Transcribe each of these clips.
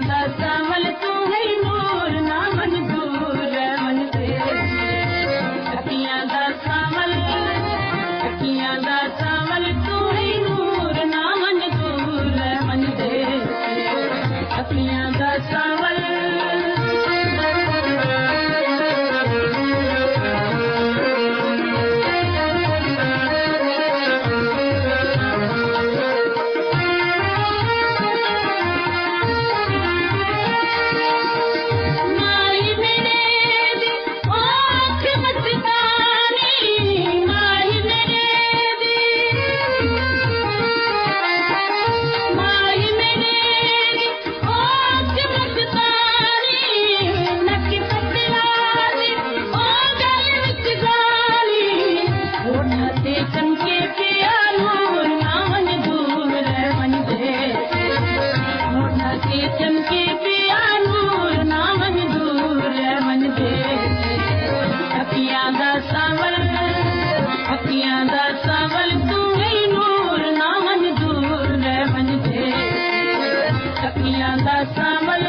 दा सावल तू है नूर ना मंजूर मन दे अखियां दा सावल तू है नूर ना मंजूर मन दे अखियां दा सावल चमके पिया नूर ना मंजूर मन दे मोटा के चमके पिया नूर ना मंजूर मन दे अखियां दा सावल तू है नूर ना मंजूर मन दे अखियां दा सावल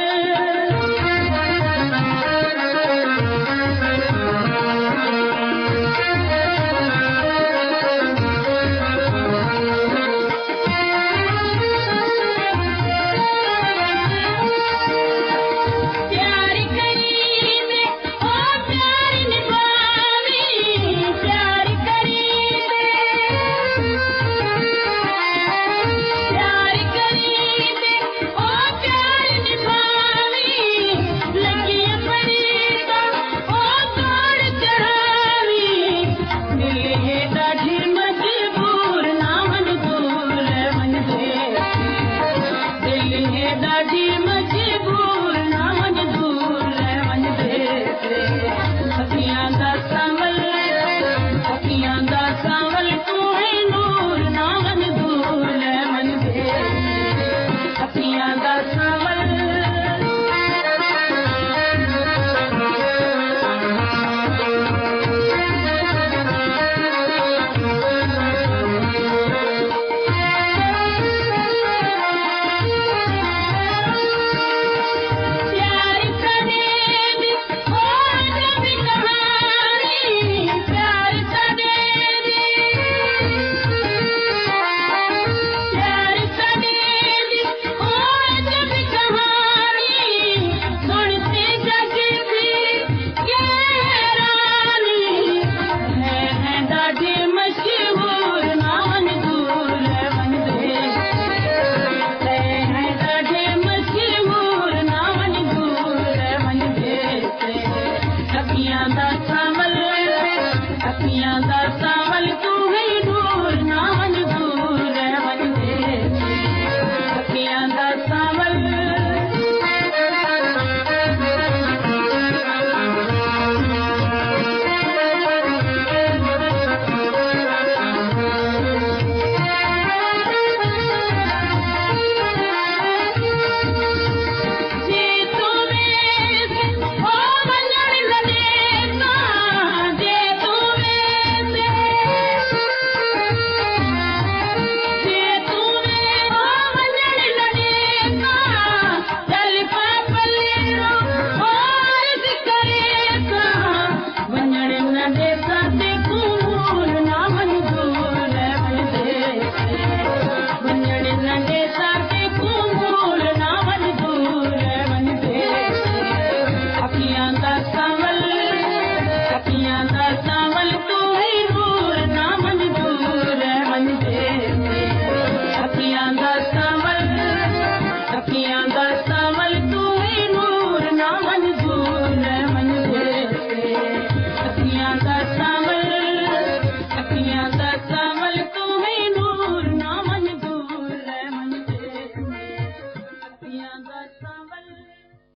ॾाढी मजबूर ना